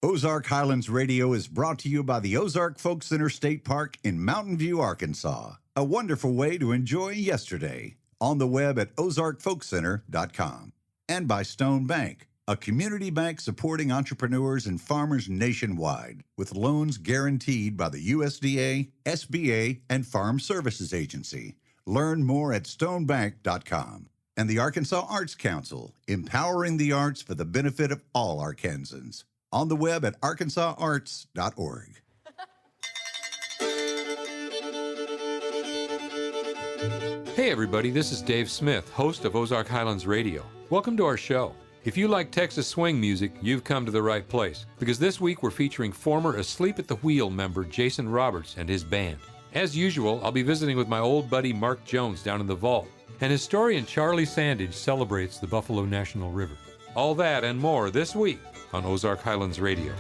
Ozark Highlands Radio is brought to you by the Ozark Folk Center State Park in Mountain View, Arkansas. A wonderful way to enjoy yesterday. On the web at ozarkfolkcenter.com. And by Stone Bank, a community bank supporting entrepreneurs and farmers nationwide with loans guaranteed by the USDA, SBA, and Farm Services Agency. Learn more at stonebank.com. And the Arkansas Arts Council, empowering the arts for the benefit of all Arkansans. On the web at arkansasarts.org. Hey everybody, this is Dave Smith, host of Ozark Highlands Radio. Welcome to our show. If you like Texas swing music, you've come to the right place, because this week we're featuring former Asleep at the Wheel member Jason Roberts and his band. As usual, I'll be visiting with my old buddy Mark Jones down in the vault, and historian Charlie Sandage celebrates the Buffalo National River. All that and more this week on Ozark Highlands Radio.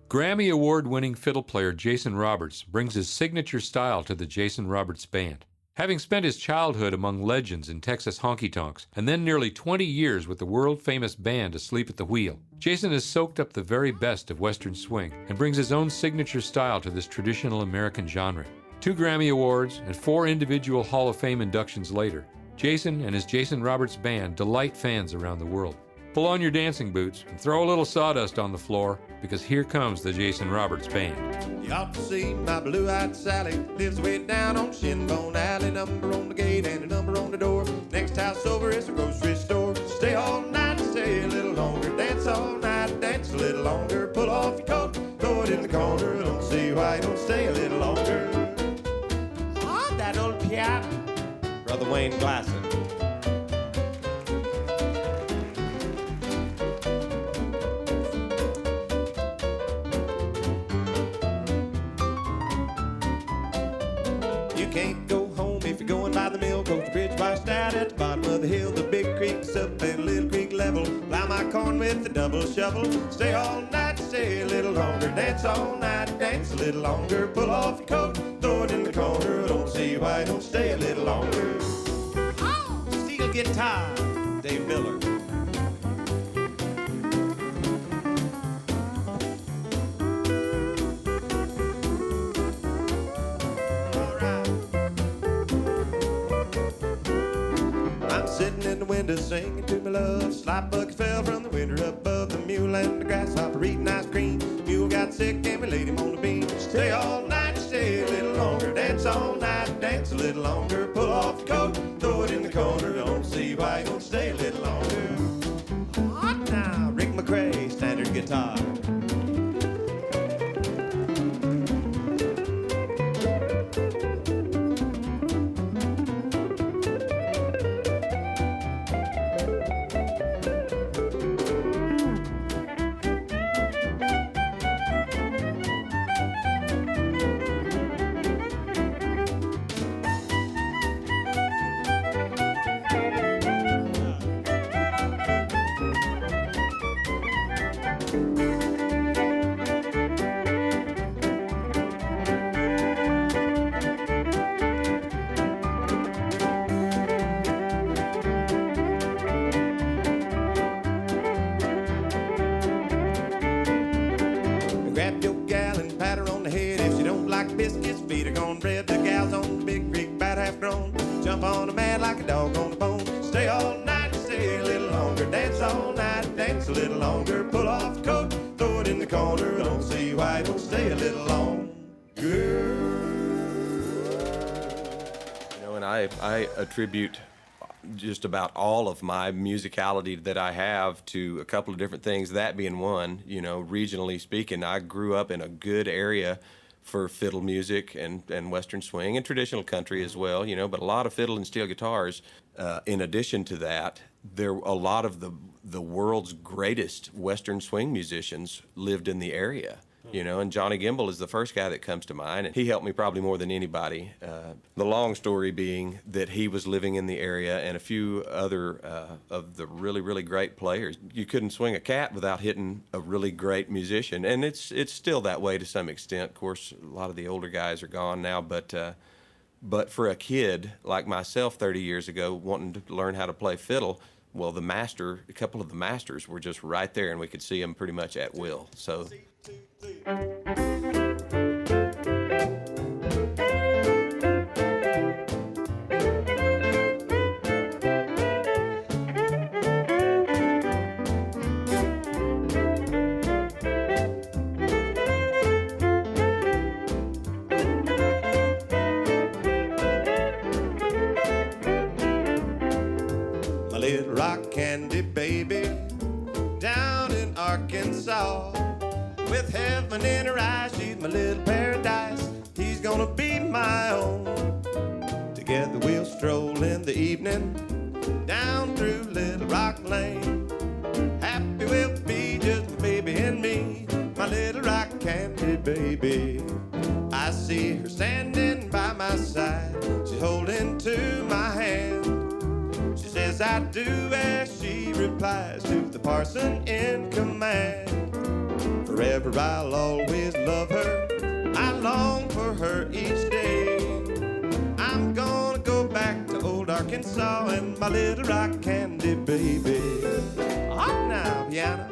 Grammy Award-winning fiddle player Jason Roberts brings his signature style to the Jason Roberts Band. Having spent his childhood among legends in Texas honky-tonks and then nearly 20 years with the world-famous band Asleep at the Wheel, Jason has soaked up the very best of Western swing and brings his own signature style to this traditional American genre. 2 Grammy Awards and 4 individual Hall of Fame inductions later, Jason and his Jason Roberts Band delight fans around the world. Pull on your dancing boots and throw a little sawdust on the floor, because here comes the Jason Roberts Band. You ought to see my blue-eyed Sally, lives way down on Shinbone Alley. Number on the gate and a number on the door. Next house over is a grocery store. Stay all night, stay a little longer. Dance all night, dance a little longer. Pull off your coat, throw it in the corner. Don't see why you don't stay a little longer. Ah, that old piano. Brother Wayne Glasson. Can't go home if you're going by the mill. Coach Bridge washed out at the bottom of the hill. The big creek's up and a little creek level. Plow my corn with the double shovel. Stay all night, stay a little longer. Dance all night, dance a little longer. Pull off your coat, throw it in the corner. Don't see why you don't stay a little longer. Steel guitar, Dave Miller. Sitting in the window singing to my love. Slop bucket fell from the window above the mule and the grasshopper eating ice cream. Mule got sick and we laid him on the beam. Stay all night, stay a little longer. Dance all night, dance a little longer. Pull off your coat, throw it in the corner. Don't see why you don't stay a little longer. Hot now, Rick McRae, standard guitar. I attribute just about all of my musicality that I have to a couple of different things, that being one. You know, regionally speaking, I grew up in a good area for fiddle music and Western swing and traditional country as well, you know, but a lot of fiddle and steel guitars. In addition to that, a lot of the world's greatest Western swing musicians lived in the area. You know, and Johnny Gimble is the first guy that comes to mind, and he helped me probably more than anybody. The long story being that he was living in the area, and a few other of the really, really great players. You couldn't swing a cat without hitting a really great musician, and it's still that way to some extent. Of course, a lot of the older guys are gone now, but But for a kid like myself 30 years ago wanting to learn how to play fiddle, well, a couple of the masters were just right there, and we could see them pretty much at will. So. Little rock candy baby down in Arkansas, with heaven in her eyes, she's my little paradise. He's gonna be my own. Together we'll stroll in the evening down through Little Rock Lane. Happy we'll be, just my baby and me, my little rock candy baby. I see her standing by my side, she's holding to my hand. She says I do as she replies to the parson in command. Forever I'll always love her, I long for her each day. I'm gonna go back to old Arkansas and my little rock candy baby. Hot now, piano.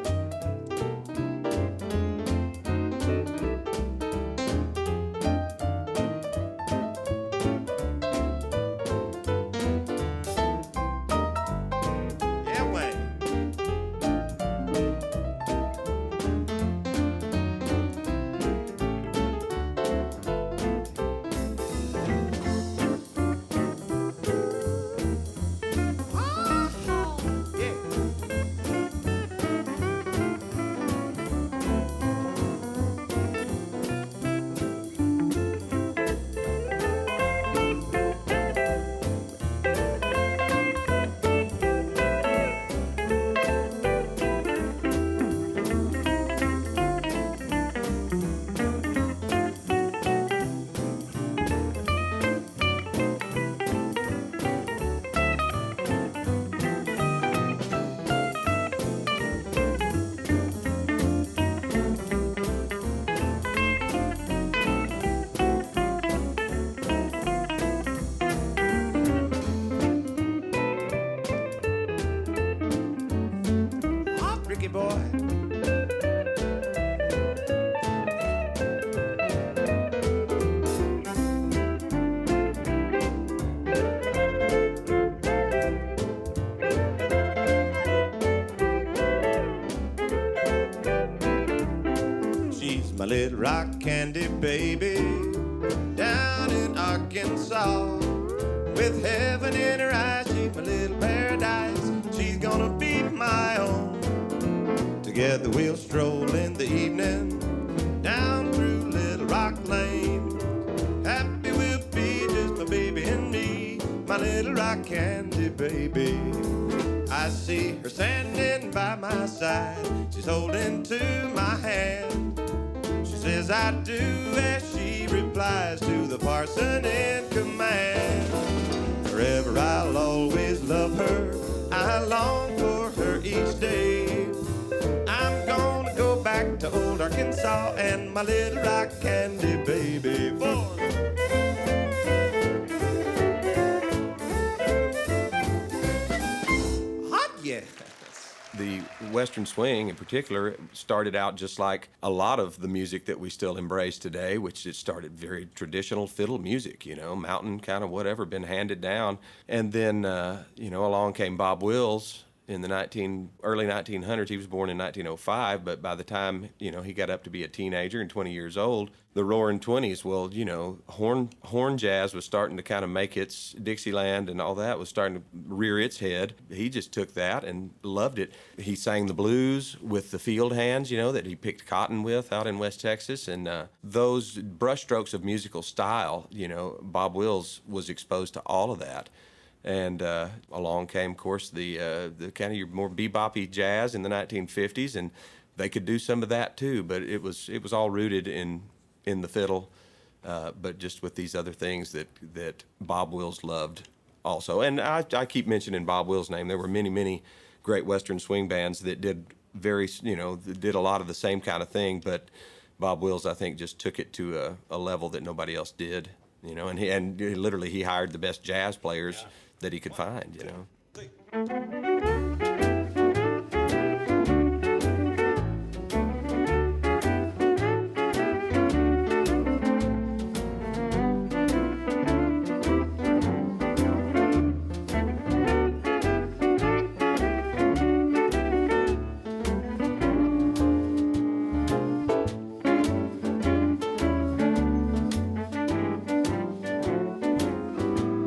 My little rock candy baby down in Arkansas, with heaven in her eyes, she's my little paradise. She's gonna be my own. Together we'll stroll in the evening down through Little Rock Lane. Happy we'll be, just my baby and me, my little rock candy baby. I see her standing by my side, she's holding to my hand. Says I do as she replies to the parson in command. Forever I'll always love her, I long for her each day. I'm gonna go back to old Arkansas and my little rock candy baby. Hot, yeah. The Western swing in particular started out just like a lot of the music that we still embrace today, which it started very traditional fiddle music, mountain kind of whatever, been handed down. And then, along came Bob Wills in the early 1900s. He was born in 1905, but by the time, he got up to be a teenager and 20 years old, the roaring 20s, well, horn jazz was starting to kind of make its, Dixieland and all that was starting to rear its head. He just took that and loved it. He sang the blues with the field hands, that he picked cotton with out in West Texas. And those brushstrokes of musical style, Bob Wills was exposed to all of that. And along came, of course, the kind of your more bebop-y jazz in the 1950s, and they could do some of that too. But it was all rooted in the fiddle, but just with these other things that Bob Wills loved also. And I keep mentioning Bob Wills' name. There were many, many great Western swing bands that did did a lot of the same kind of thing. But Bob Wills, I think, just took it to a level that nobody else did. you know, and he literally he hired the best jazz players that he could find, you know.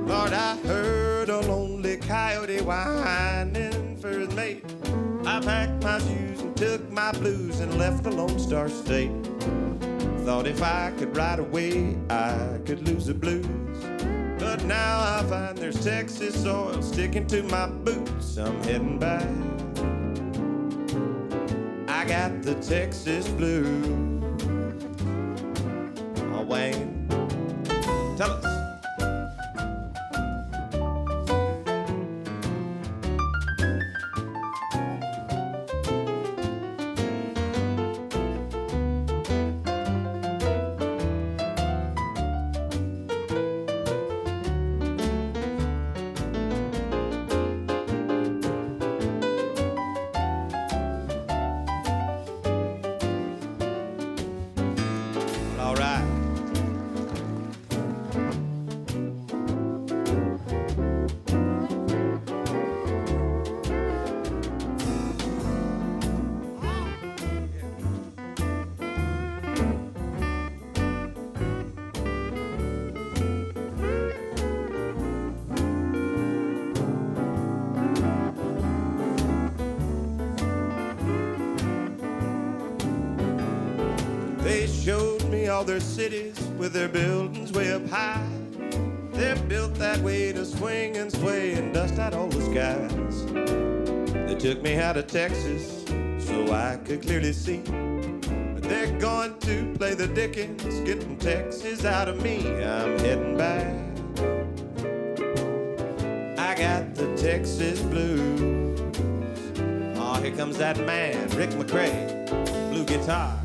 Lord, I heard a lonely coyote whining for his mate. I packed my shoes and took my blues and left the Lone Star State. Thought if I could ride away, I could lose the blues. But now I find there's Texas soil sticking to my boots. I'm heading back. I got the Texas blues. Oh, Wayne, tell us. All right. They showed me all their cities with their buildings way up high. They're built that way to swing and sway and dust out all the skies. They took me out of Texas so I could clearly see. But they're going to play the Dickens, getting Texas out of me. I'm heading back. I got the Texas blues. Oh, here comes that man, Rick McCrae, blue guitar.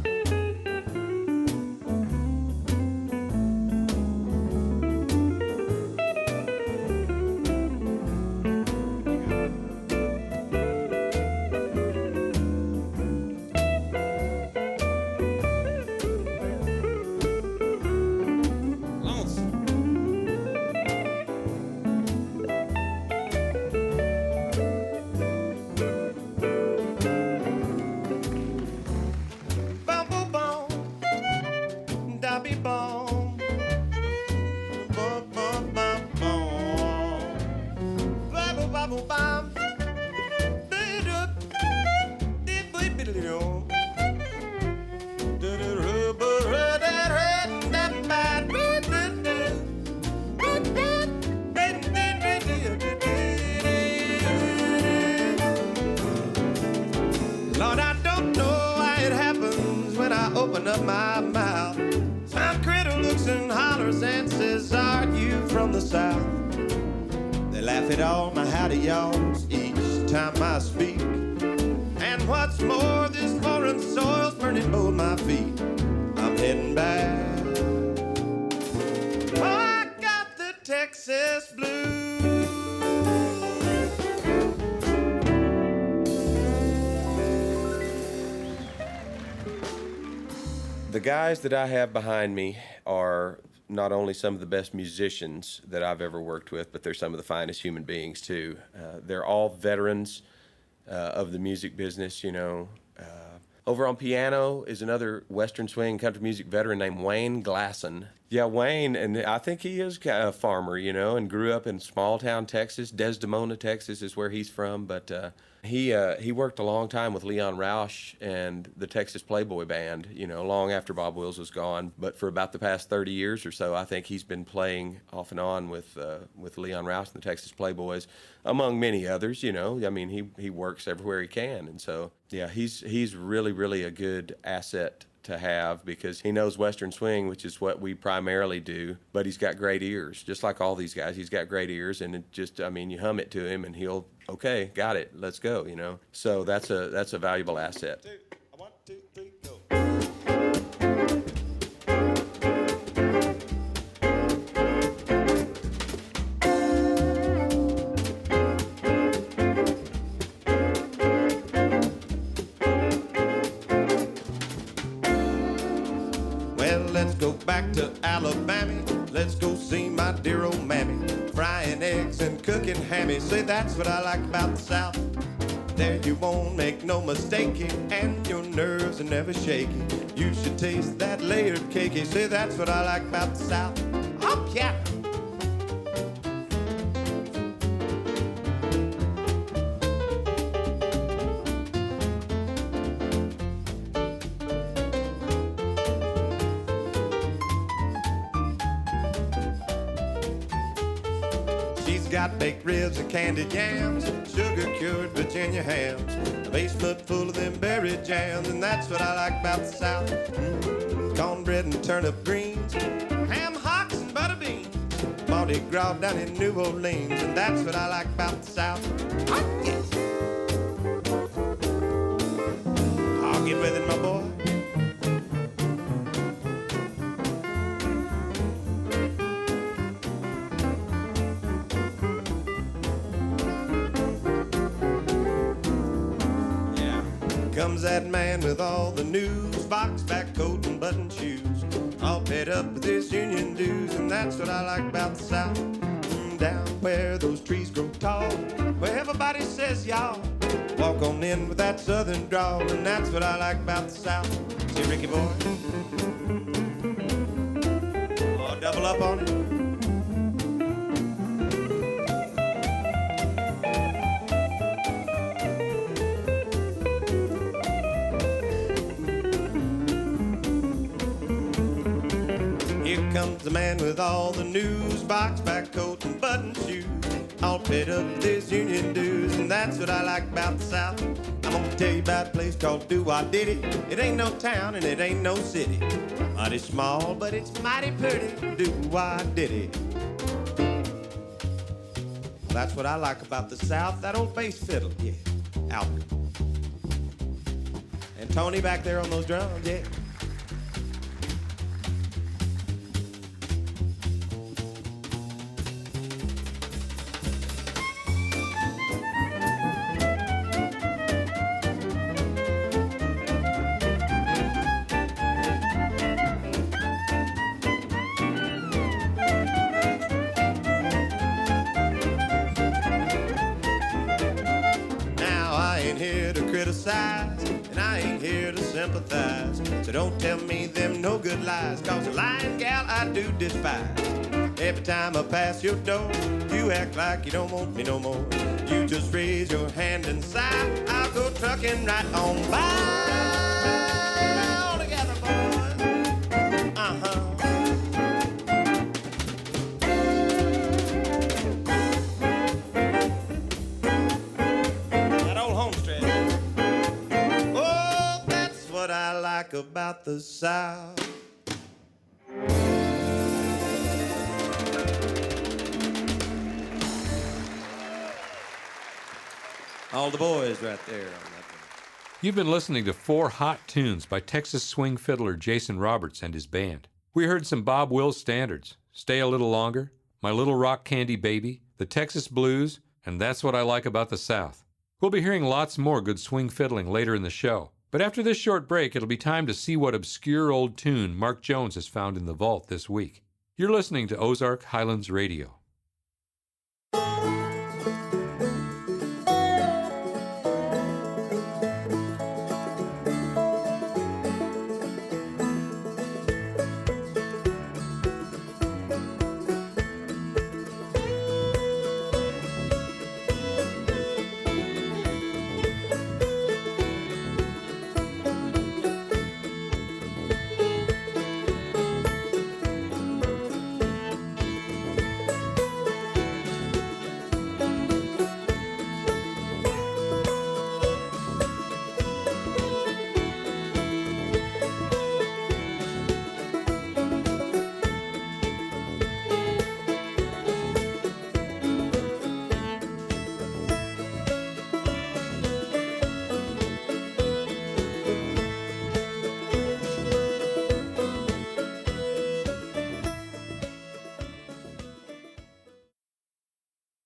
Lord, I don't know why it happens when I open up my mouth. Some critter looks and hollers and says, "Are you from the South?" They laugh at all my howdy y'alls each time I speak. And what's more, this foreign soil's burning both my feet. I'm heading back. Oh, I got the Texas blues. The guys that I have behind me are not only some of the best musicians that I've ever worked with, but they're some of the finest human beings too. They're all veterans of the music business, you know. Over on piano is another Western swing country music veteran named Wayne Glasson. Yeah, Wayne, and I think he is a farmer, you know, and grew up in small town Texas. Desdemona, Texas is where he's from, but he worked a long time with Leon Roush and the Texas Playboy Band, you know, long after Bob Wills was gone. But for about the past 30 years or so, I think he's been playing off and on with Leon Roush and the Texas Playboys, among many others, you know. I mean, he works everywhere he can. And so, yeah, he's really, really a good asset to have because he knows Western swing, which is what we primarily do, but he's got great ears. Just like all these guys, he's got great ears, and it just, I mean, you hum it to him and he'll, okay, got it, let's go, you know. So that's a valuable asset. 1, 2, 3, go. back to Alabama. Let's go see my dear old mammy, frying eggs and cooking hammy. Say that's what I like about the South. There you won't make no mistake, and your nerves are never shaky. You should taste that layered cakey. Say that's what I like about the South. Oh yeah. Got baked ribs and candied yams, sugar-cured Virginia hams, a basement full of them berry jams, and that's what I like about the South. Cornbread and turnip greens, ham hocks and butter beans, Mardi Gras down in New Orleans, and that's what I like about the South. Oh, yes. I'll get with it, my boy. Comes that man with all the news, box back coat and button shoes, all paid up with his union dues, and that's what I like about the South. Down where those trees grow tall, where everybody says y'all, walk on in with that southern drawl, and that's what I like about the South. See, Ricky boy? Oh, double up on it. Comes the man with all the news, box back coat and button shoes, all paid up with his union dues, and that's what I like about the South. I'm gonna tell you about a place called Do-Wah-Diddy. It ain't no town and it ain't no city, mighty small but it's mighty pretty. Do-Wah-Diddy. That's what I like about the South. That old bass fiddle, yeah, Albert, and Tony back there on those drums, yeah. And I ain't here to sympathize, so don't tell me them no good lies, cause a lying gal I do despise. Every time I pass your door, you act like you don't want me no more. You just raise your hand and sigh, I'll go trucking right on by. All together, boys. Uh-huh. About the South. All the boys right there on that one. You've been listening to 4 hot tunes by Texas swing fiddler Jason Roberts and his band. We heard some Bob Wills standards, Stay a Little Longer, My Little Rock Candy Baby, the Texas Blues, and That's What I Like About the South. We'll be hearing lots more good swing fiddling later in the show. But after this short break, it'll be time to see what obscure old tune Mark Jones has found in the vault this week. You're listening to Ozark Highlands Radio.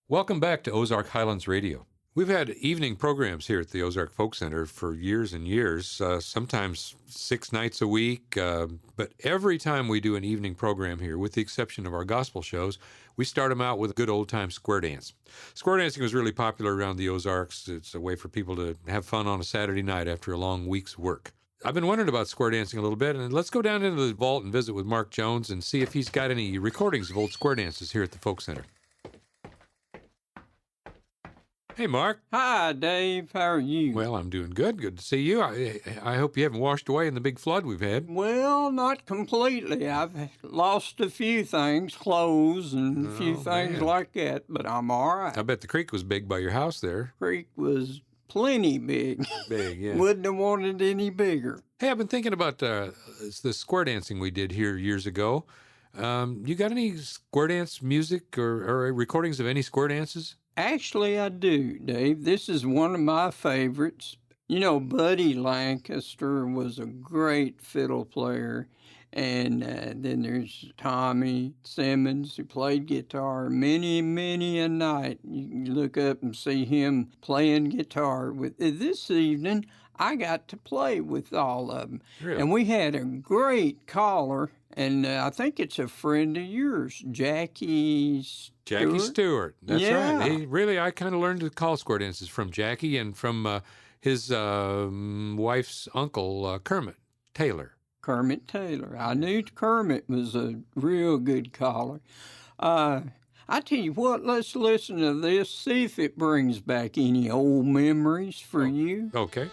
Welcome back to Ozark Highlands Radio. We've had evening programs here at the Ozark Folk Center for years and years, sometimes 6 nights a week. But every time we do an evening program here, with the exception of our gospel shows, we start them out with a good old-time square dance. Square dancing was really popular around the Ozarks. It's a way for people to have fun on a Saturday night after a long week's work. I've been wondering about square dancing a little bit, and let's go down into the vault and visit with Mark Jones and see if he's got any recordings of old square dances here at the Folk Center. Hey, Mark. Hi, Dave. How are you? Well, I'm doing good. Good to see you. I hope you haven't washed away in the big flood we've had. Well, not completely. I've lost a few things, clothes and a few things like that, but I'm all right. I bet the creek was big by your house there. Creek was plenty big. Big, yeah. Wouldn't have wanted any bigger. Hey, I've been thinking about the square dancing we did here years ago. You got any square dance music or recordings of any square dances? Actually, I do, Dave. This is one of my favorites. You know, Buddy Lancaster was a great fiddle player. And then there's Tommy Simmons, who played guitar many, many a night. You can look up and see him playing guitar. This evening, I got to play with all of them. Really? And we had a great caller, and I think it's a friend of yours, Jackie Stewart. That's Yeah. right. I kind of learned to call square dances from Jackie and from his wife's uncle, Kermit Taylor. I knew Kermit was a real good caller. I tell you what, let's listen to this, see if it brings back any old memories for you. Okay.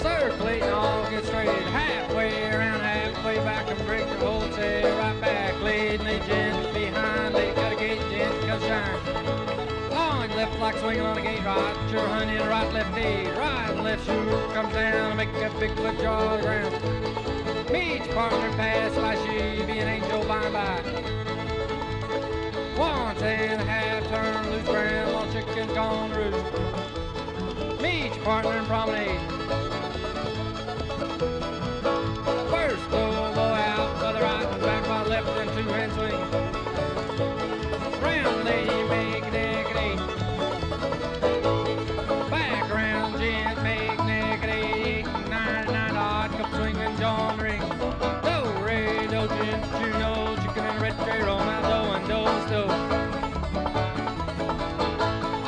Circulating all get straight, halfway around, halfway back, and break the whole tail right back. Lead me gents behind, they got a gate, gents come shine. Long left like swinging on a gate rod, sure honey, right left knee, right and left shoe comes down, and make a big foot jaw ground. Me each partner pass by she be an angel by and by. Once and a half turn loose ground, while chickens gone roost. Me each partner in promenade. First go out by the right and back by the left and two-hand swing. Round lady make a naked eight. Back round gent make naked eight. 99 odd come swinging John ring. Do re do gent you know chicken and red tray roll out do and do still.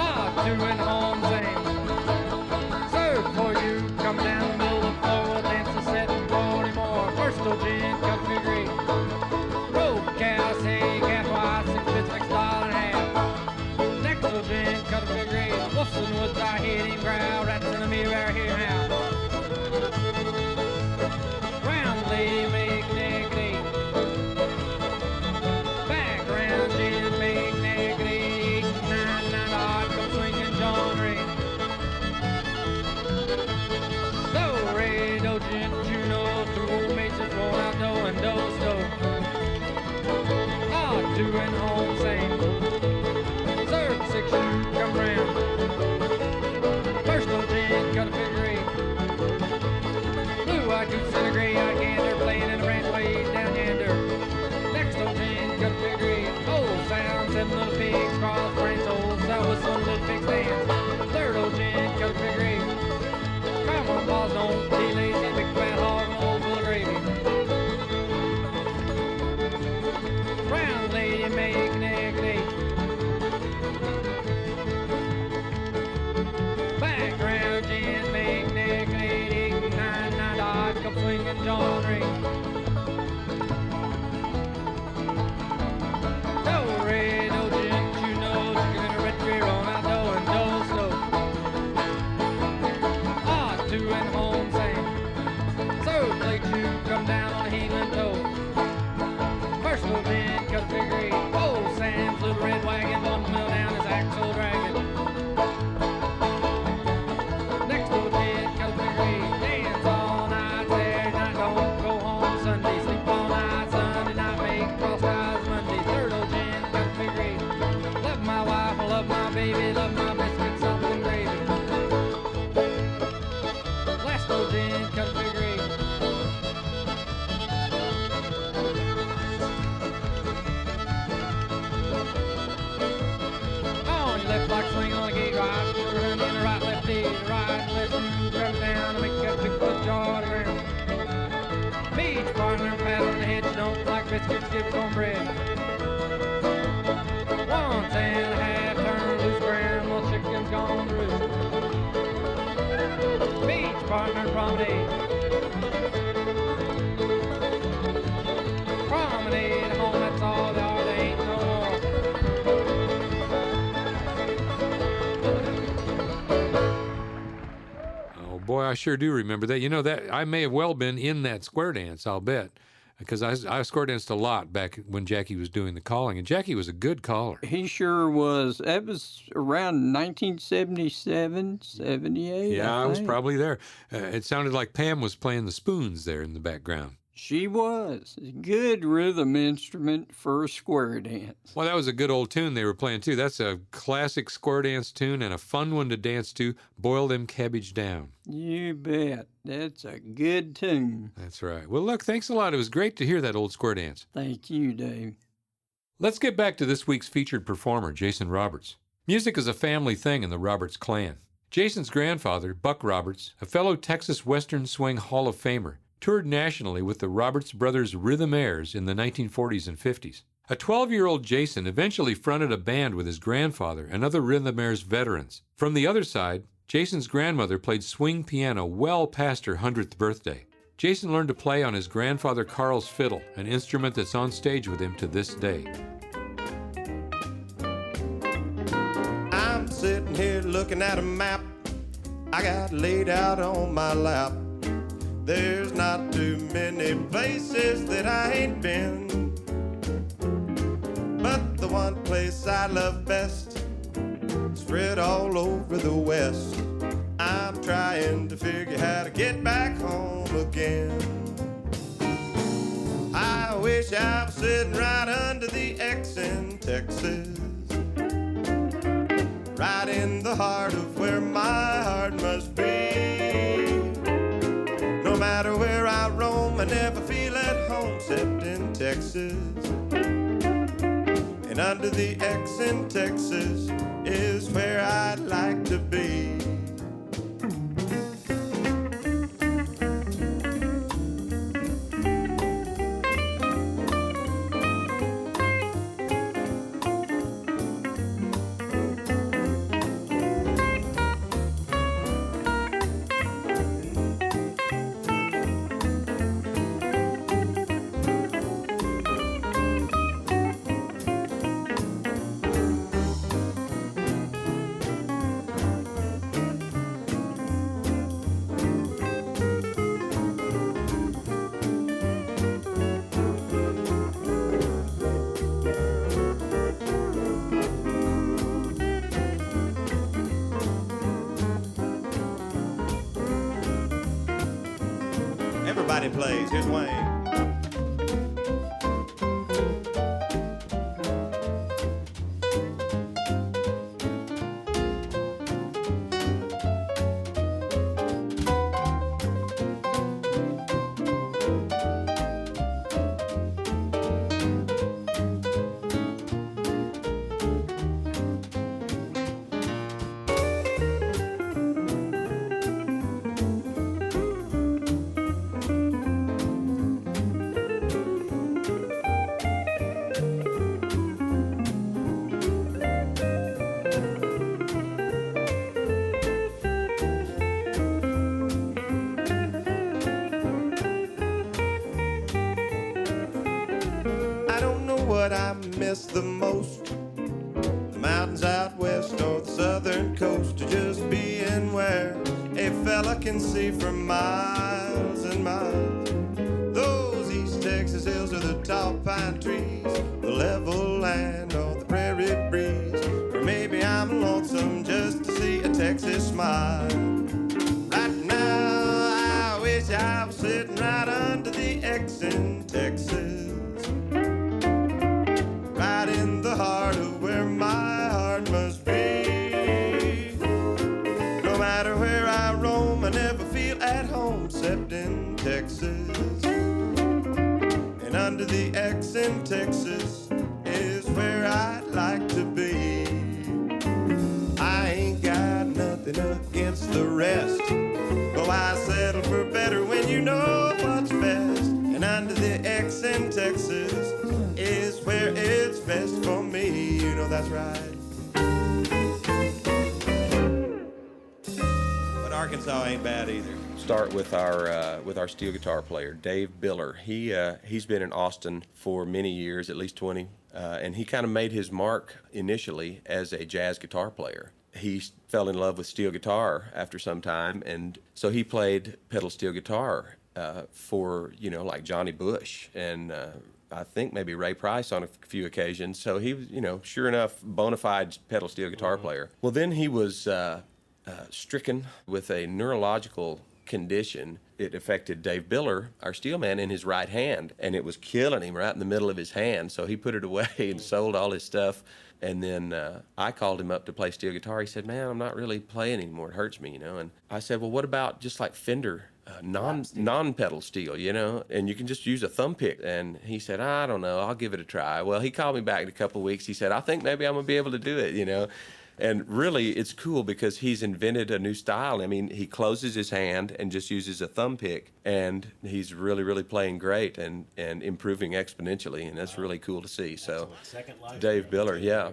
Ah, two and home sing. Serve for you come down the middle of the floor dance the set and 40 more. First old gent cut me great. Road cow say calf wise 6 bits mixed $1.50. Next old gent cut me great. Wolves in the woods I hit him growl. Rats in the mirror here now. Round lady make naked eight. Back round gent make naked eight. 99 odd come swinging John ring. Do re do gent you know two old maces roll out do and do stove. Ah, two and home sing. Serve 6 you come round. First old gent got a figure eight. Blue-eyed goose and a gray-eyed gander playing in the branch way down yonder. Next old gent got a figure eight. Old sound 7 little pigs cross branch old sound with some little pigs dance. Third old gent got a figure eight. Come on, boss, don't be lazy, big fat hog, and old full of gravy. Round lady make naked eight. Back round gent make naked eight. 8 9 odd come swinging John ring. Do re do gent you know chicken and a red tree roll out do and do slow. Ah, two and home sing. So plate you come down on a heeling toe. First old gent cut a figure eight. Old Sam's little red wagon bump the mill down his axle dragon. Next old gent cut a figure eight. Dance all night Saturday night, don't go home Sunday. Sleep all night Sunday night, make cross ties Monday. Third old gent cut a figure eight. Love my wife, love my baby, love my biscuits, salt and gravy. Last biscuits, give cornbread. Once and a half, turn loose, grandma chicken's gone to roost. Beach partner promenade. Promenade home, that's all there are, there ain't no more. Oh boy, I sure do remember that. You know, that I may have well been in that square dance, I'll bet. Because I square danced a lot back when Jackie was doing the calling, and Jackie was a good caller. He sure was. That was around 1977, 78. Yeah, I was think. probably there. It sounded like Pam was playing the spoons there in the background. She was. A good rhythm instrument for a square dance. Well, that was a good old tune they were playing, too. That's a classic square dance tune and a fun one to dance to, Boil Them Cabbage Down. You bet. That's a good tune. That's right. Well, look, thanks a lot. It was great to hear that old square dance. Thank you, Dave. Let's get back to this week's featured performer, Jason Roberts. Music is a family thing in the Roberts clan. Jason's grandfather, Buck Roberts, a fellow Texas Western Swing Hall of Famer, toured nationally with the Roberts Brothers Rhythmaires in the 1940s and 50s. A 12-year-old Jason eventually fronted a band with his grandfather and other Rhythmaires veterans. From the other side, Jason's grandmother played swing piano well past her 100th birthday. Jason learned to play on his grandfather Carl's fiddle, an instrument that's on stage with him to this day. I'm sitting here looking at a map I got laid out on my lap. There's not too many places that I ain't been, but the one place I love best, spread all over the West. I'm trying to figure how to get back home again. I wish I was sitting right under the X in Texas, right in the heart of where my heart must be. No matter where I roam, I never feel at home except in Texas. And under the X in Texas is where I'd like to be. Everybody plays. Here's Wayne. What I miss the most, the mountains out west or the southern coast, or just being where a fella can see for miles and miles. Those East Texas hills are the tall pine trees, the level land or the prairie breeze, or maybe I'm lonesome just to see a Texas smile. Right now I wish I was sitting right under the X in Texas, right in the heart of where my heart must be. No matter where I roam, I never feel at home except in Texas. And under the X in Texas is where I'd like to be. I ain't got nothing against the rest, though I settle for better when you know what's best. And under the X in Texas there, it's best for me. You know that's right. But Arkansas ain't bad either. Start with our steel guitar player, Dave Biller. He's been in Austin for many years, at least 20, and he kind of made his mark initially as a jazz guitar player. He fell in love with steel guitar after some time, and so he played pedal steel guitar for, like Johnny Bush and I think maybe Ray Price on a few occasions. So he was, sure enough, bona fide pedal steel guitar player. Well, then he was stricken with a neurological condition. It affected Dave Biller, our steel man, in his right hand, and it was killing him right in the middle of his hand. So he put it away and sold all his stuff. And then I called him up to play steel guitar. He said, "Man, I'm not really playing anymore. It hurts me, And I said, "Well, what about just like Fender non-pedal steel, and you can just use a thumb pick?" And he said, "I don't know. I'll give it a try." Well, he called me back in a couple of weeks. He said, "I think maybe I'm gonna be able to do it," And really, it's cool because he's invented a new style. I mean, he closes his hand and just uses a thumb pick, and he's really, really playing great and improving exponentially, and that's really cool to see. So, Dave Biller, yeah.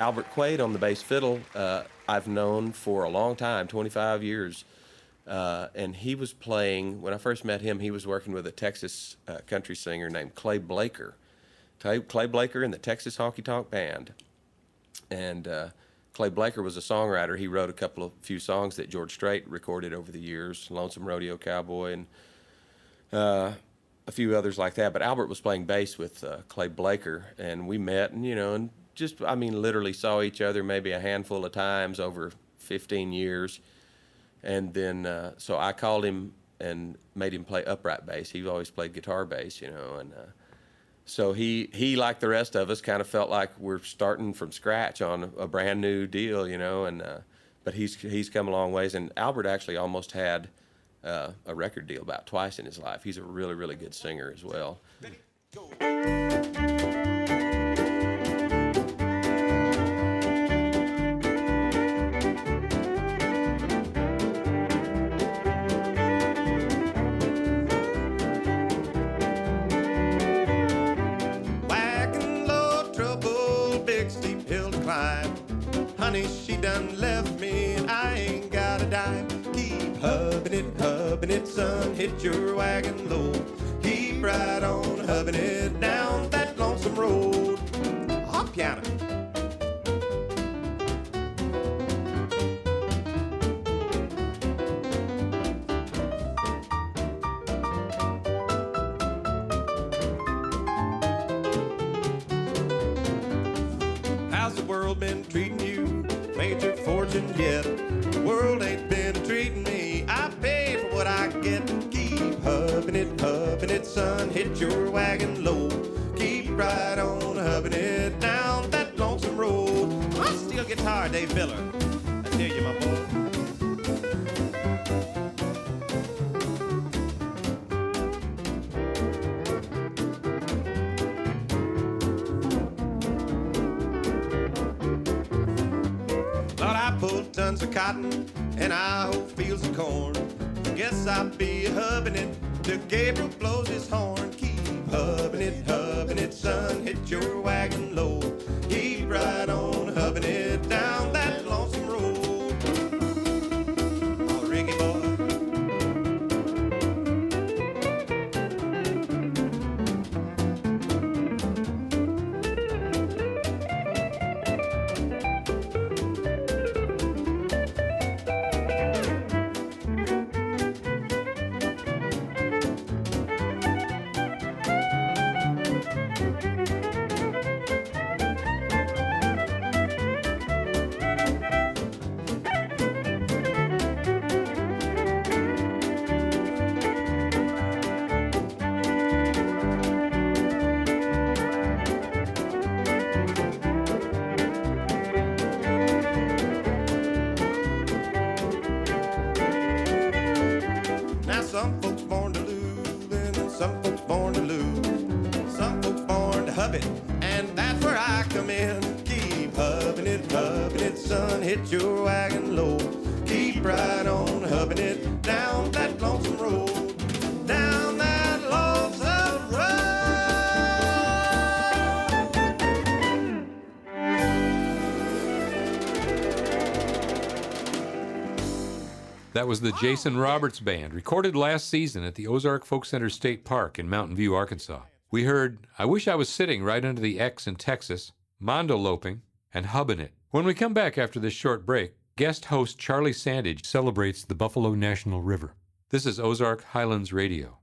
Albert Quaid on the bass fiddle, I've known for a long time, 25 years. And he was playing, when I first met him, he was working with a Texas country singer named Clay Blaker. Clay Blaker and the Texas Honky Tonk Band. And Clay Blaker was a songwriter. He wrote few songs that George Strait recorded over the years, Lonesome Rodeo Cowboy and a few others like that. But Albert was playing bass with Clay Blaker, and we met, and I mean, literally saw each other maybe a handful of times over 15 years. And then, so I called him and made him play upright bass. He always played guitar bass, you know, and so he, like the rest of us, kind of felt like we're starting from scratch on a brand new deal, you know, and but he's come a long ways. And Albert actually almost had a record deal about twice in his life. He's a really, really good singer as well. Wagon low, trouble, big steep hill to climb. Honey, she done left me and I ain't got a dime. Keep hubbing it, son, hit your wagon low. Keep right on hubbing it down that lonesome road. Hop piano. How's the world been treating you? Made your fortune yet? The world ain't been treating me. I pay for what I get. Keep hubbing it, son. Hit your wagon low. Keep right on hubbing it down that lonesome road. I still guitar, Dave Miller. I tell you, my boy. Lord, I pulled tons of cotton and I hoe fields of corn. Guess I'll be hubbing it till Gabriel blows his horn. Keep hubbing it, son. Hit your wagon low. Keep right on hubbing it down that lonesome road. Oh, Ricky boy. Now some folks born to lose, and some folks born to lose. Some folks born to hub it, and that's where I come in. Keep hubbing it, son. Hit your wagon low. Keep right on hubbing it down that lonesome road. Down that lonesome road. That was the Jason Roberts Band, recorded last season at the Ozark Folk Center State Park in Mountain View, Arkansas. We heard I Wish I Was Sitting Right Under the X in Texas, Mondo Loping, and Hubbin' It. When we come back after this short break, guest host Charlie Sandage celebrates the Buffalo National River. This is Ozark Highlands Radio.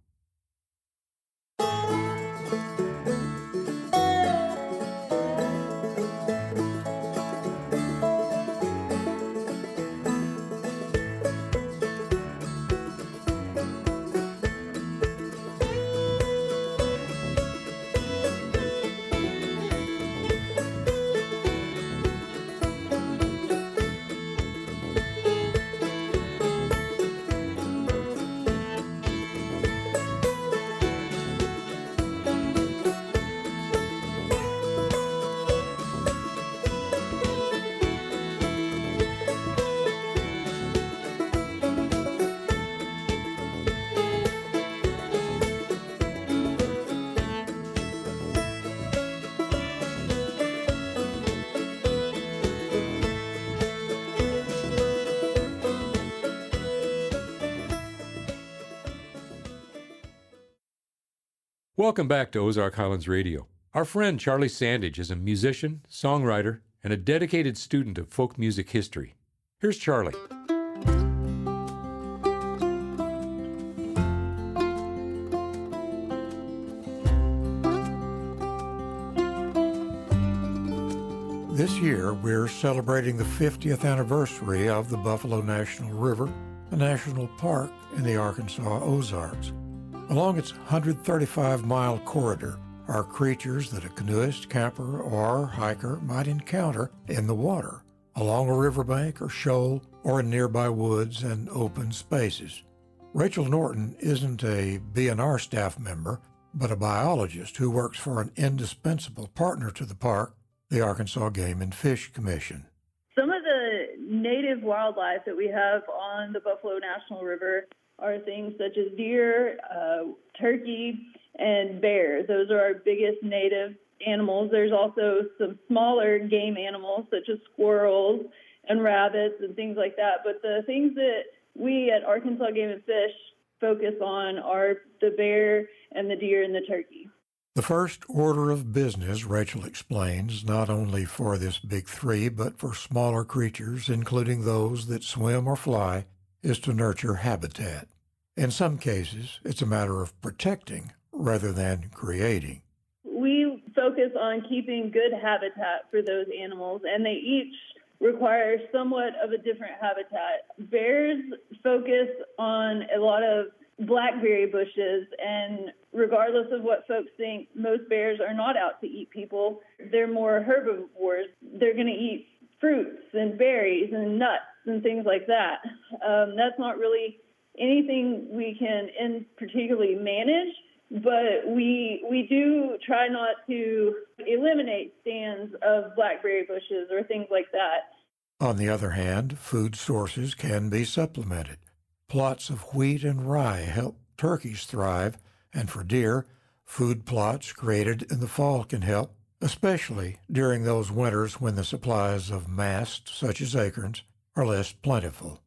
Welcome back to Ozark Highlands Radio. Our friend Charlie Sandage is a musician, songwriter, and a dedicated student of folk music history. Here's Charlie. This year, we're celebrating the 50th anniversary of the Buffalo National River, a national park in the Arkansas Ozarks. Along its 135-mile corridor are creatures that a canoeist, camper, or hiker might encounter in the water, along a riverbank or shoal, or in nearby woods and open spaces. Rachel Norton isn't a B&R staff member, but a biologist who works for an indispensable partner to the park, the Arkansas Game and Fish Commission. Some of the native wildlife that we have on the Buffalo National River are things such as deer, turkey, and bear. Those are our biggest native animals. There's also some smaller game animals such as squirrels and rabbits and things like that. But the things that we at Arkansas Game and Fish focus on are the bear and the deer and the turkey. The first order of business, Rachel explains, not only for this big three, but for smaller creatures, including those that swim or fly, is to nurture habitat. In some cases, it's a matter of protecting rather than creating. We focus on keeping good habitat for those animals, and they each require somewhat of a different habitat. Bears focus on a lot of blackberry bushes, and regardless of what folks think, most bears are not out to eat people. They're more herbivores. They're going to eat fruits and berries and nuts and things like that. That's not really anything we can particularly manage, but we do try not to eliminate stands of blackberry bushes or things like that. On the other hand, food sources can be supplemented. Plots of wheat and rye help turkeys thrive, and for deer, food plots created in the fall can help, especially during those winters when the supplies of mast, such as acorns, are less plentiful.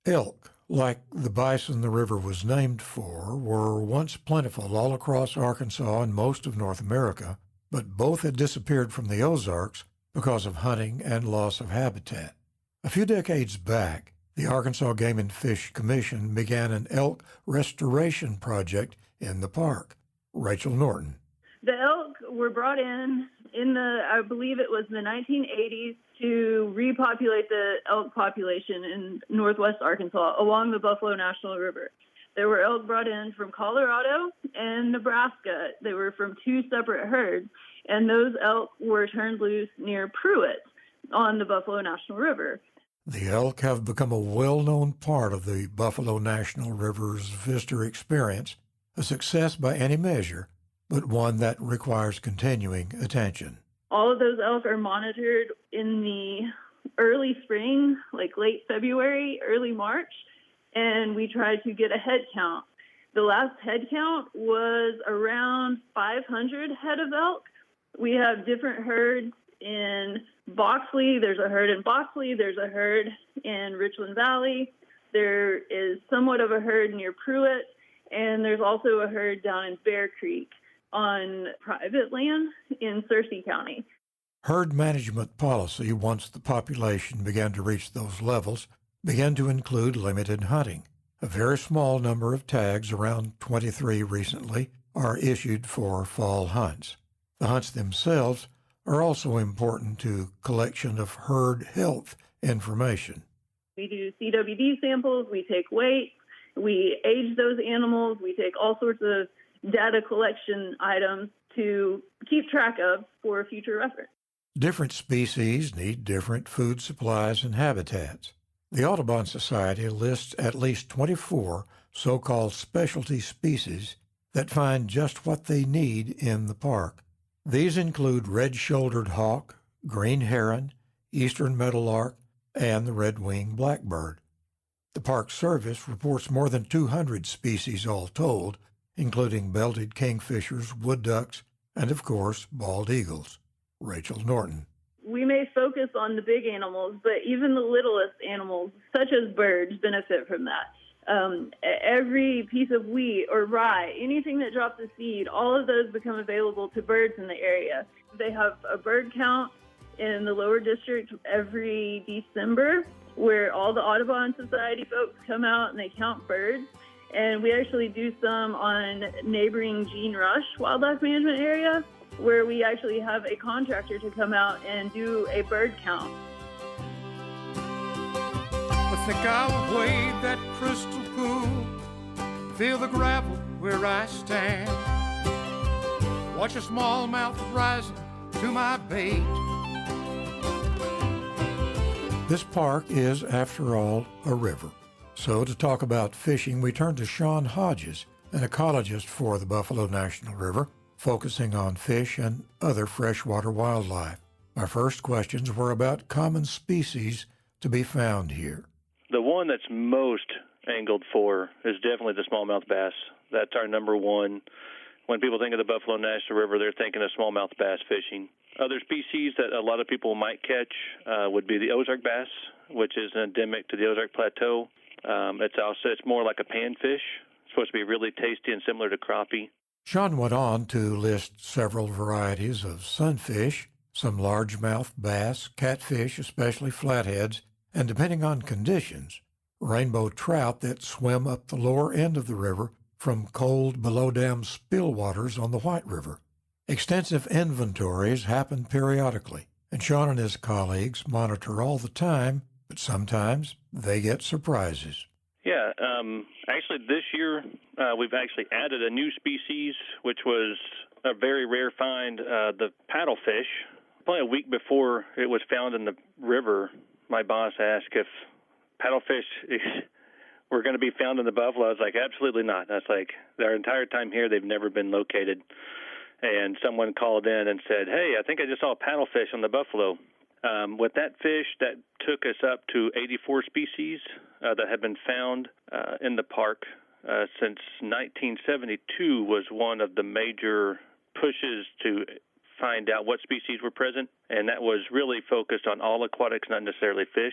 Elk, like the bison the river was named for, were once plentiful all across Arkansas and most of North America, but both had disappeared from the Ozarks because of hunting and loss of habitat. A few decades back, the Arkansas Game and Fish Commission began an elk restoration project in the park. Rachel Norton. The elk were brought in I believe it was the 1980s to repopulate the elk population in northwest Arkansas along the Buffalo National River. There were elk brought in from Colorado and Nebraska. They were from two separate herds, and those elk were turned loose near Pruitt on the Buffalo National River. The elk have become a well-known part of the Buffalo National River's visitor experience, a success by any measure, but one that requires continuing attention. All of those elk are monitored in the early spring, like late February, early March, and we try to get a head count. The last head count was around 500 head of elk. We have different herds in Boxley. There's a herd in Boxley. There's a herd in Richland Valley. There is somewhat of a herd near Pruitt, and there's also a herd down in Bear Creek on private land in Searcy County. Herd management policy, once the population began to reach those levels, began to include limited hunting. A very small number of tags, around 23 recently, are issued for fall hunts. The hunts themselves are also important to collection of herd health information. We do CWD samples, we take weight, we age those animals, we take all sorts of data collection items to keep track of for future reference. Different species need different food supplies and habitats. The Audubon Society lists at least 24 so-called specialty species that find just what they need in the park. These include red-shouldered hawk, green heron, eastern meadowlark, and the red-winged blackbird. The Park Service reports more than 200 species all told, including belted kingfishers, wood ducks, and, of course, bald eagles. Rachel Norton. We may focus on the big animals, but even the littlest animals, such as birds, benefit from that. Every piece of wheat or rye, anything that drops a seed, all of those become available to birds in the area. They have a bird count in the lower district every December where all the Audubon Society folks come out and they count birds. And we actually do some on neighboring Gene Rush Wildlife Management Area. where we actually have a contractor to come out and do a bird count. I think I'll wade that crystal pool, feel the gravel where I stand, watch a smallmouth rising to my bait. This park is, after all, a river. So to talk about fishing, we turn to Sean Hodges, an ecologist for the Buffalo National River, focusing on fish and other freshwater wildlife. Our first questions were about common species to be found here. The one that's most angled for is definitely the smallmouth bass. That's our number one. When people think of the Buffalo National River, they're thinking of smallmouth bass fishing. Other species that a lot of people might catch would be the Ozark bass, which is endemic to the Ozark Plateau. It's more like a panfish. It's supposed to be really tasty and similar to crappie. Sean went on to list several varieties of sunfish, some largemouth bass, catfish, especially flatheads, and depending on conditions, rainbow trout that swim up the lower end of the river from cold below-dam spill waters on the White River. Extensive inventories happen periodically, and Sean and his colleagues monitor all the time, but sometimes they get surprises. Yeah, actually this year we've actually added a new species, which was a very rare find, the paddlefish. Probably a week before it was found in the river, my boss asked if paddlefish were going to be found in the Buffalo. I was like, absolutely not. That's like, their entire time here, they've never been located. And someone called in and said, hey, I think I just saw a paddlefish on the Buffalo. With that fish, that took us up to 84 species that have been found in the park since 1972 was one of the major pushes to find out what species were present, and that was really focused on all aquatics, not necessarily fish.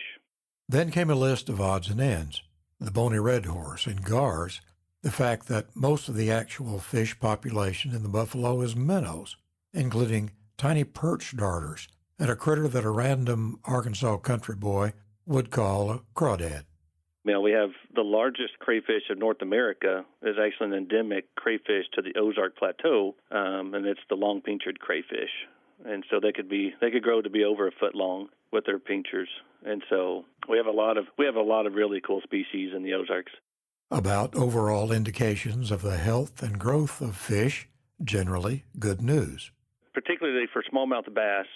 Then came a list of odds and ends, the bony red horse and gars, the fact that most of the actual fish population in the Buffalo is minnows, including tiny perch darters, and a critter that a random Arkansas country boy would call a crawdad. We have the largest crayfish of North America is actually an endemic crayfish to the Ozark Plateau, and it's the long pinchered crayfish. And so they could grow to be over a foot long with their pinchers. And so we have a lot of really cool species in the Ozarks. About overall indications of the health and growth of fish, generally good news. Particularly for smallmouth bass,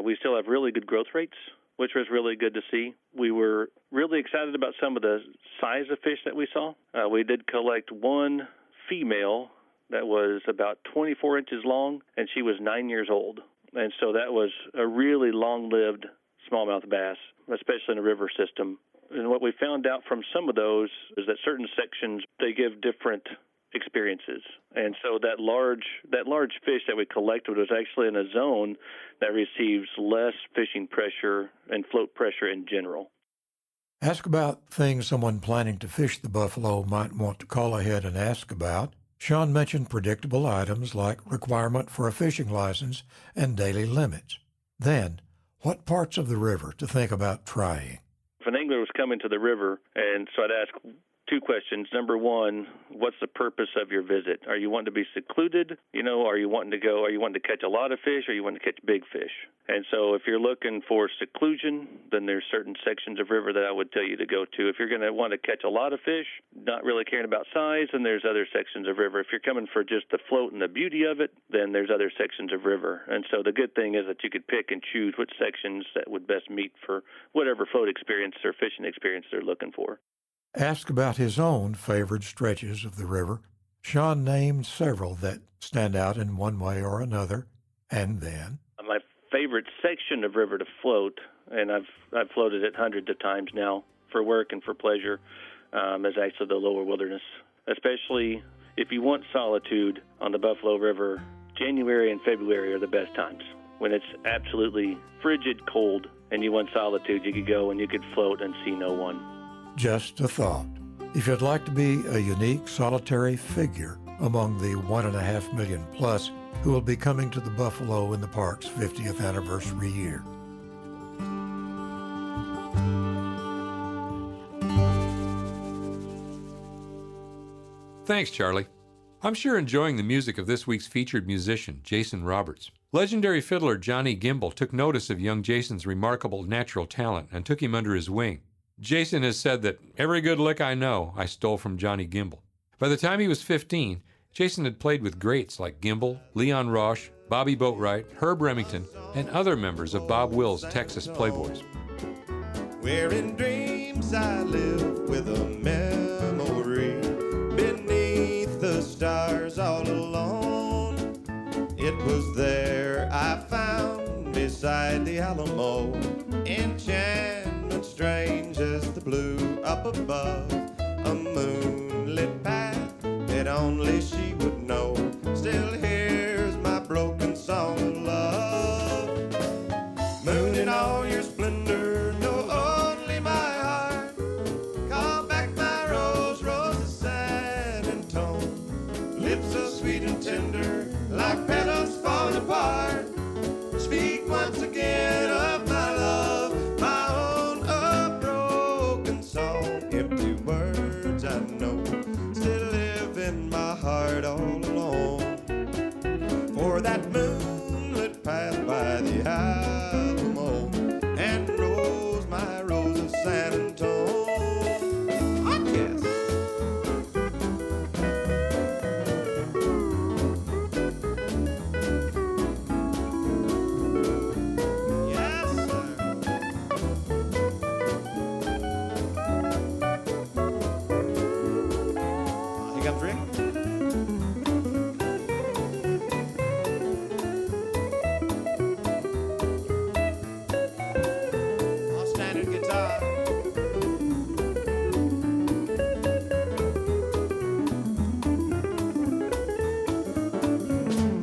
we still have really good growth rates, which was really good to see. We were really excited about some of the size of fish that we saw. We did collect one female that was about 24 inches long, and she was 9 years old. And so that was a really long-lived smallmouth bass, especially in the river system. And what we found out from some of those is that certain sections, they give different experiences. And so that large fish that we collected was actually in a zone that receives less fishing pressure and float pressure in general. Ask about things someone planning to fish the Buffalo might want to call ahead and ask about. Sean mentioned predictable items like requirement for a fishing license and daily limits. Then, what parts of the river to think about trying? If an angler was coming to the river, and so I'd ask two questions. Number one, what's the purpose of your visit? Are you wanting to be secluded? Are you wanting to catch a lot of fish, or are you wanting to catch big fish? And so if you're looking for seclusion, then there's certain sections of river that I would tell you to go to. If you're going to want to catch a lot of fish, not really caring about size, then there's other sections of river. If you're coming for just the float and the beauty of it, then there's other sections of river. And so the good thing is that you could pick and choose which sections that would best meet for whatever float experience or fishing experience they're looking for. Asked about his own favored stretches of the river, Sean named several that stand out in one way or another, and then... My favorite section of river to float, and I've floated it hundreds of times now for work and for pleasure, is actually the lower wilderness. Especially if you want solitude on the Buffalo River, January and February are the best times. When it's absolutely frigid cold and you want solitude, you could go and you could float and see no one. Just a thought. If you'd like to be a unique, solitary figure among the 1.5 million plus who will be coming to the Buffalo in the park's 50th anniversary year. Thanks, Charlie. I'm sure enjoying the music of this week's featured musician, Jason Roberts. Legendary fiddler Johnny Gimble took notice of young Jason's remarkable natural talent and took him under his wing. Jason has said that every good lick I know, I stole from Johnny Gimble. By the time he was 15, Jason had played with greats like Gimble, Leon Roche, Bobby Boatwright, Herb Remington, and other members of Bob Will's Texas Playboys. Where in dreams I live with a memory beneath the stars all alone. It was there I found beside the Alamo enchantment strange as the blue up above, a moonlit path that only she would know. Still hears my broken song of love. Moon in all your splendor, know only my heart. Call back my rose, rose of San Antone. Lips so sweet and tender, like petals falling apart. Speak once again of my love, my own a broken song. Empty words I know still live in my heart all alone. For that moonlit path by the Alamo and rose, my rose of San Antone. Oh, yes. Yes, sir. Here comes Rick. On standard guitar.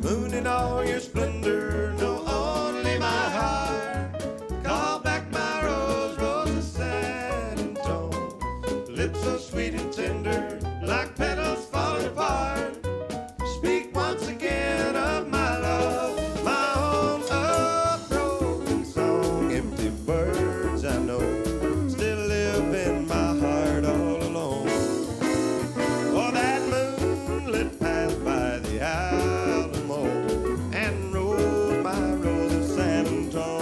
Moon in all your splendor, know only my heart. Call back my rose, rose of San Antone. Lips so sweet and tender, like petals falling apart. Speak once again of my love, my own a broken song. Empty words I know still live in my heart all alone. For that moonlit path by the Alamo and rose, my rose of San Antone.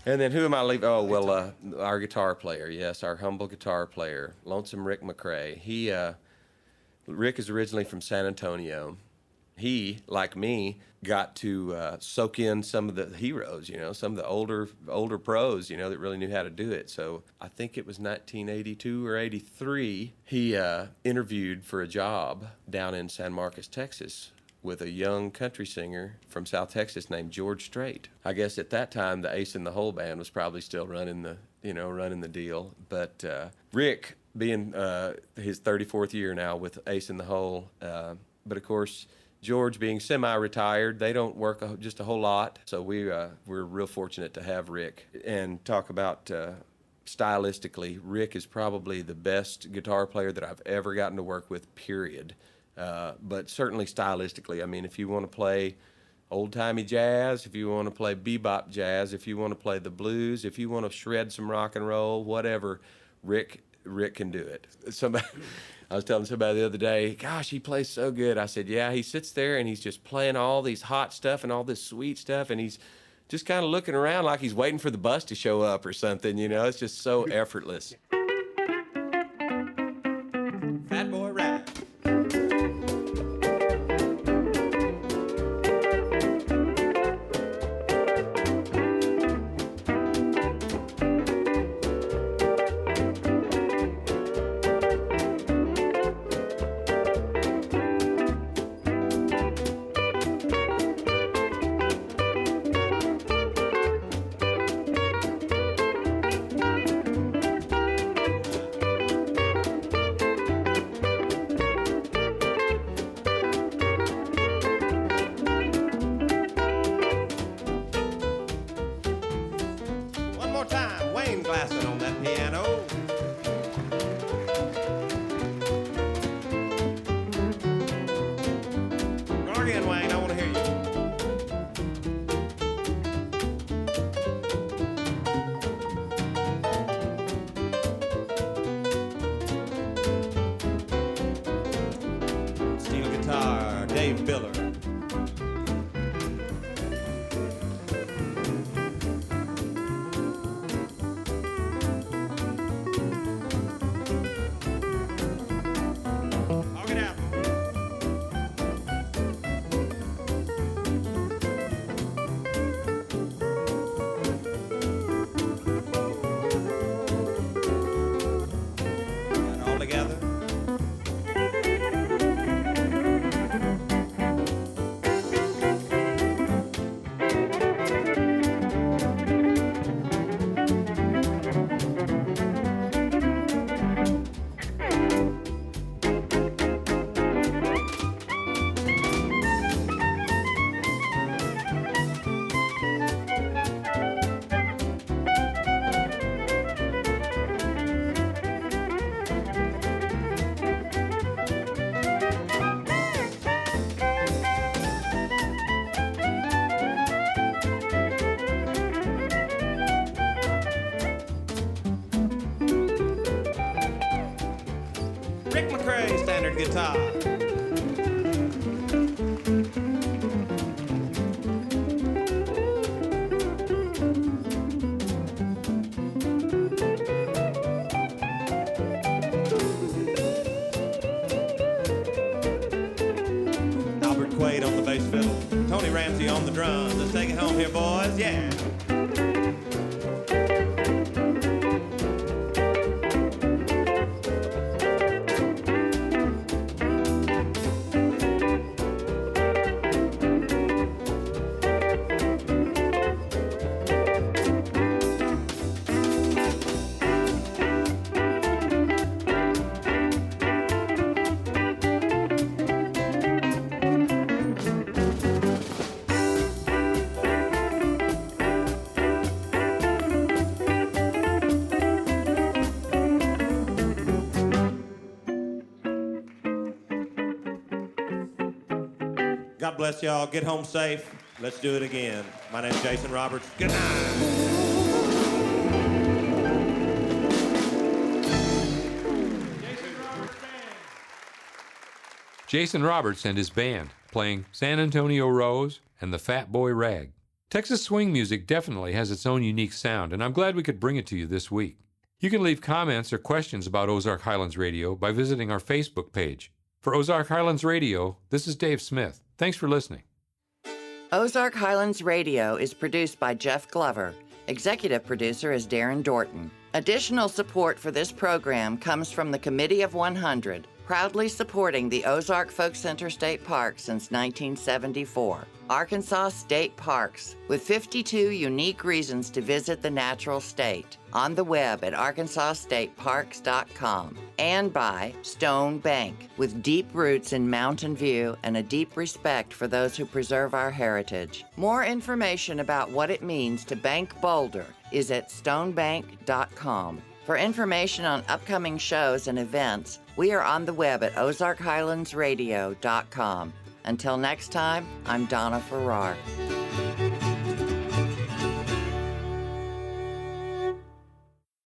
And then who am I leaving? Oh, well, our guitar player. Yes, our humble guitar player, Lonesome Rick McCrae. Rick is originally from San Antonio. He, like me, got to soak in some of the heroes, some of the older pros, that really knew how to do it. So I think it was 1982 or 83. He interviewed for a job down in San Marcos, Texas, with a young country singer from South Texas named George Strait. I guess at that time the Ace in the Hole band was probably still running the deal. But Rick, being his 34th year now with Ace in the Hole, but of course George being semi-retired, they don't work just a whole lot. So we're real fortunate to have Rick. And talk about stylistically, Rick is probably the best guitar player that I've ever gotten to work with, period. But certainly stylistically, I mean, if you want to play old-timey jazz, if you want to play bebop jazz, if you want to play the blues, if you want to shred some rock and roll, whatever, Rick can do it. I was telling somebody the other day, gosh, he plays so good. I said, yeah, he sits there and he's just playing all these hot stuff and all this sweet stuff, and he's just kind of looking around like he's waiting for the bus to show up or something, It's just so effortless. Fat Boy Rap. Dave Biller. Hog it out. And all together. Rick McCrae, standard guitar. Albert Quaid on the bass fiddle. Tony Ramsey on the drums. Let's take it home here, boys. Yeah. God bless y'all. Get home safe. Let's do it again. My name's Jason Roberts. Good night. Jason Roberts and his band, playing San Antonio Rose and the Fat Boy Rag. Texas swing music definitely has its own unique sound, and I'm glad we could bring it to you this week. You can leave comments or questions about Ozark Highlands Radio by visiting our Facebook page. For Ozark Highlands Radio, this is Dave Smith. Thanks for listening. Ozark Highlands Radio is produced by Jeff Glover. Executive producer is Darren Dorton. Additional support for this program comes from the Committee of 100, proudly supporting the Ozark Folk Center State Park since 1974. Arkansas State Parks, with 52 unique reasons to visit the natural state. On the web at arkansasstateparks.com. And by Stone Bank, with deep roots in Mountain View and a deep respect for those who preserve our heritage. More information about what it means to bank Boulder is at stonebank.com. For information on upcoming shows and events, we are on the web at ozarkhighlandsradio.com. Until next time, I'm Donna Farrar.